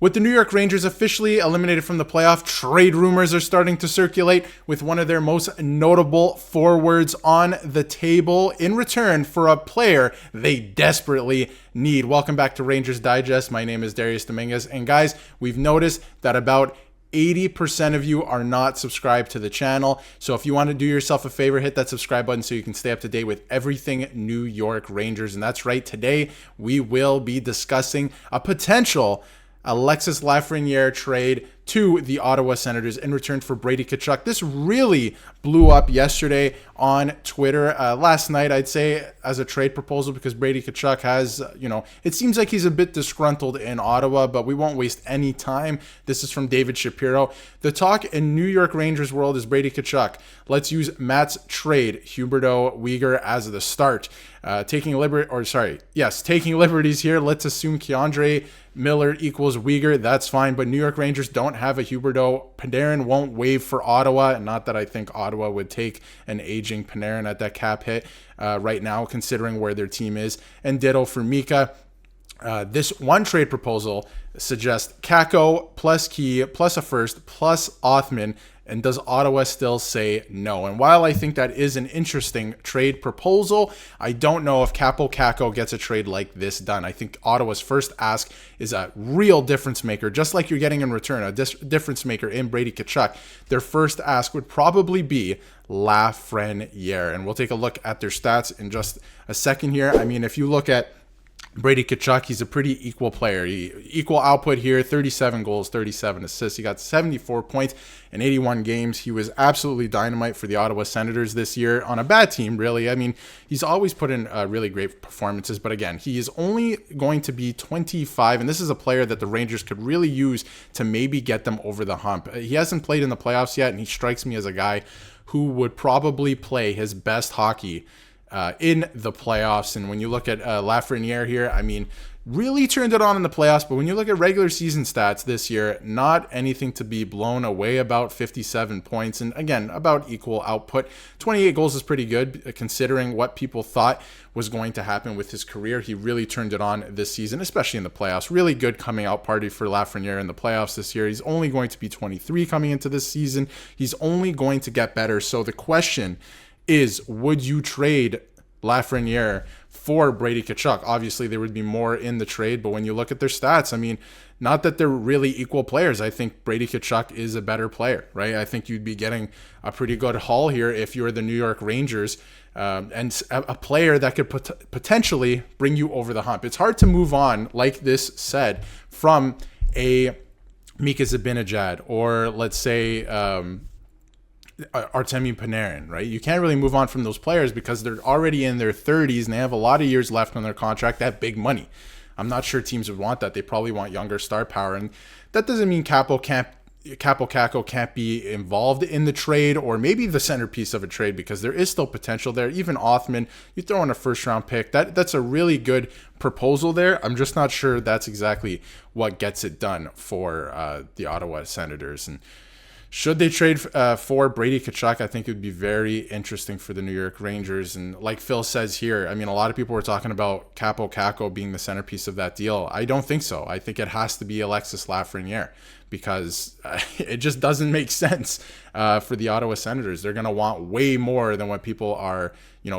With the New York Rangers officially eliminated from the playoff, trade rumors are starting to circulate with one of their most notable forwards on the table in return for a player they desperately need. Welcome back to Rangers Digest. My name is Darius Domingues. And guys, we've noticed that about 80% of you are not subscribed to the channel. So if you want to do yourself a favor, hit that subscribe button so you can stay up to date with everything New York Rangers. And that's right, today we will be discussing a potential Alexis Lafrenière trade to the Ottawa Senators in return for Brady Tkachuk. This really blew up yesterday on Twitter. Last night, I'd say, as a trade proposal, because Brady Tkachuk has, it seems like he's a bit disgruntled in Ottawa, but we won't waste any time. This is from David Shapiro. The talk in New York Rangers world is Brady Tkachuk. Let's use Matt's trade, Huberdeau Weegar, as the start. Taking liberties here. Let's assume Keandre Miller equals Weegar. That's fine, but New York Rangers don't have a Huberdeau. Panarin won't waive for Ottawa. Not that I think Ottawa would take an aging Panarin at that cap hit right now, considering where their team is. And ditto for Mika. This one trade proposal suggests Kakko plus Key plus a first plus Othman. And does Ottawa still say no? And while I think that is an interesting trade proposal, I don't know if Kakko gets a trade like this done. I think Ottawa's first ask is a real difference maker, just like you're getting in return, a difference maker in Brady Tkachuk. Their first ask would probably be Lafrenière. And we'll take a look at their stats in just a second here. I mean, if you look at Brady Tkachuk, he's a pretty equal player. Equal output here, 37 goals, 37 assists. He got 74 points in 81 games. He was absolutely dynamite for the Ottawa Senators this year on a bad team, really. I mean, he's always put in really great performances. But again, he is only going to be 25, and this is a player that the Rangers could really use to maybe get them over the hump. He hasn't played in the playoffs yet, and he strikes me as a guy who would probably play his best hockey in the playoffs. And when you look at Lafrenière here, I mean, really turned it on in the playoffs, but when you look at regular season stats this year, not anything to be blown away about. 57 points, and again, about equal output. 28 goals is pretty good, considering what people thought was going to happen with his career. He really turned it on this season, especially in the playoffs. Really good coming out party for Lafrenière in the playoffs this year. He's only going to be 23 coming into this season. He's only going to get better. So the question is, would you trade Lafrenière for Brady Tkachuk? Obviously, there would be more in the trade, but when you look at their stats, I mean, not that they're really equal players. I think Brady Tkachuk is a better player, right? I think you'd be getting a pretty good haul here if you're the New York Rangers, and a player that could potentially bring you over the hump. It's hard to move on, like this said, from a Mika Zibanejad or let's say Artemi Panarin, right? You can't really move on from those players because they're already in their 30s and they have a lot of years left on their contract. They have big money. I'm not sure teams would want that. They probably want younger star power, and that doesn't mean Kakko can't be involved in the trade or maybe the centerpiece of a trade, because there is still potential there. Even Othman, you throw in a first round pick, that's a really good proposal there. I'm just not sure that's exactly what gets it done for the Ottawa Senators. And should they trade for Brady Tkachuk? I think it would be very interesting for the New York Rangers. And like Phil says here, I mean, a lot of people were talking about Kakko being the centerpiece of that deal. I don't think so. I think it has to be Alexis Lafrenière, because it just doesn't make sense for the Ottawa Senators. They're going to want way more than what people are,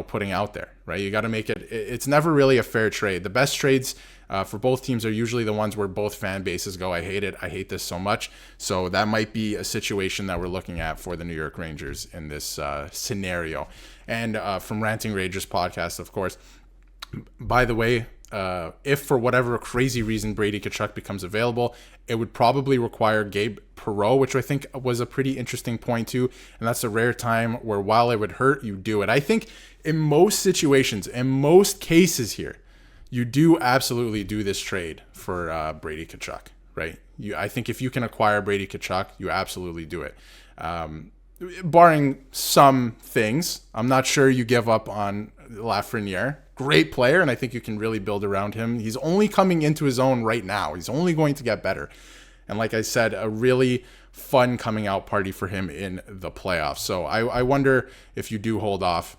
putting out there, right? You got to make it. It's never really a fair trade. The best trades for both teams are usually the ones where both fan bases go, I hate it. I hate this so much. So that might be a situation that we're looking at for the New York Rangers in this scenario. And from Ranting Rangers podcast, of course, by the way, if for whatever crazy reason Brady Tkachuk becomes available, it would probably require Gabe Perreault, which I think was a pretty interesting point too. And that's a rare time where, while it would hurt, you do it. I think in most situations, in most cases here, you do absolutely do this trade for Brady Tkachuk, right? I think if you can acquire Brady Tkachuk, you absolutely do it. Barring some things, I'm not sure you give up on Lafrenière. Great player, and I think you can really build around him. He's only coming into his own right now. He's only going to get better. And like I said, a really fun coming out party for him in the playoffs. So I wonder if you do hold off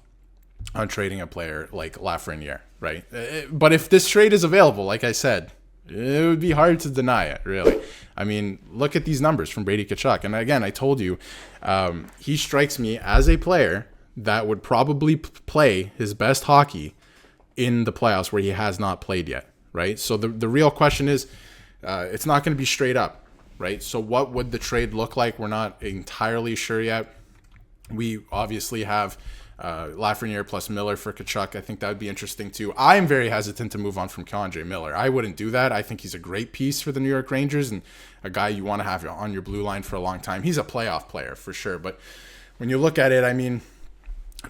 on trading a player like Lafrenière, right? But if this trade is available, like I said, It would be hard to deny it, really. I mean, look at these numbers from Brady Tkachuk. And again, I told you, he strikes me as a player that would probably play his best hockey in the playoffs where he has not played yet, right? So the real question is, it's not going to be straight up, right? So what would the trade look like? We're not entirely sure yet. We obviously have Lafrenière plus Miller for Tkachuk. I think that would be interesting too. I'm very hesitant to move on from K'Andre Miller. I wouldn't do that. I think he's a great piece for the New York Rangers and a guy you want to have on your blue line for a long time. He's a playoff player for sure. But when you look at it, I mean,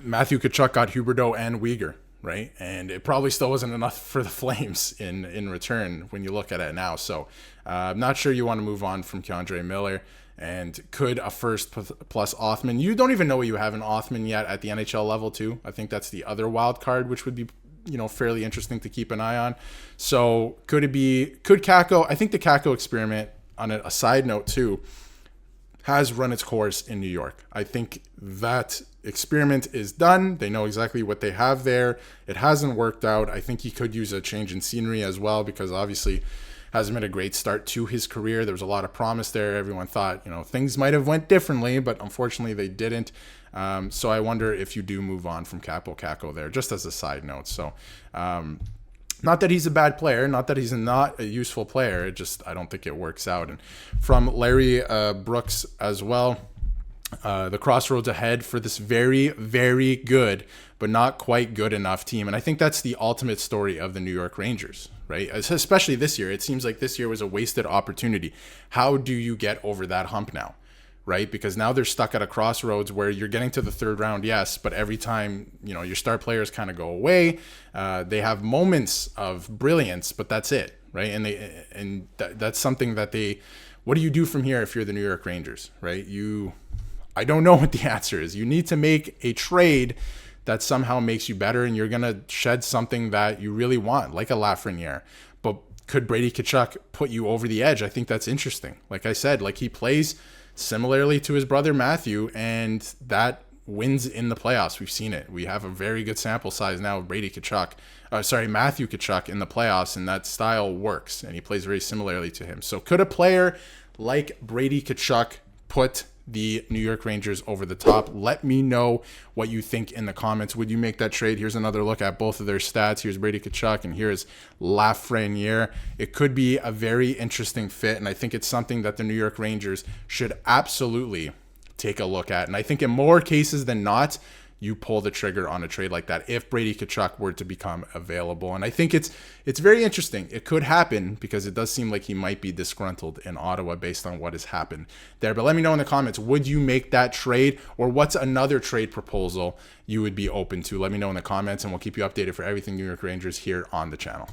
Matthew Tkachuk got Huberdeau and Weegar, right? And it probably still wasn't enough for the Flames in return when you look at it now. So I'm not sure you want to move on from K'Andre Miller. And could a first plus Othman? You don't even know what you have in Othman yet at the NHL level too. I think that's the other wild card, which would be, fairly interesting to keep an eye on. So could Kakko? I think the Kakko experiment, on a side note too, has run its course in New York. I think that experiment is done. They know exactly what they have there. It hasn't worked out. I think he could use a change in scenery as well, because obviously hasn't been a great start to his career. There was a lot of promise there. Everyone thought, things might have went differently, but unfortunately they didn't. So I wonder if you do move on from Kakko there, just as a side note. So not that he's a bad player, not that he's not a useful player. I don't think it works out. And from Larry Brooks as well, the crossroads ahead for this very, very good, but not quite good enough team. And I think that's the ultimate story of the New York Rangers, right? Especially this year. It seems like this year was a wasted opportunity. How do you get over that hump now, right? Because now they're stuck at a crossroads where you're getting to the third round, yes, but every time, your star players kind of go away, they have moments of brilliance, but that's it, right? And that's something that what do you do from here if you're the New York Rangers, right? I don't know what the answer is. You need to make a trade that somehow makes you better, and you're going to shed something that you really want, like a Lafrenière. But could Brady Tkachuk put you over the edge? I think that's interesting. Like I said, he plays similarly to his brother Matthew, and that wins in the playoffs. We've seen it. We have a very good sample size now of Matthew Tkachuk in the playoffs, and that style works, and he plays very similarly to him. So could a player like Brady Tkachuk put the New York Rangers over the top? Let me know what you think in the comments. Would you make that trade? Here's another look at both of their stats. Here's Brady Tkachuk and here's Lafrenière. It could be a very interesting fit, and I think it's something that the New York Rangers should absolutely take a look at. And I think in more cases than not, you pull the trigger on a trade like that if Brady Tkachuk were to become available. And I think it's very interesting. It could happen because it does seem like he might be disgruntled in Ottawa based on what has happened there. But let me know in the comments, would you make that trade, or what's another trade proposal you would be open to? Let me know in the comments, and we'll keep you updated for everything New York Rangers here on the channel.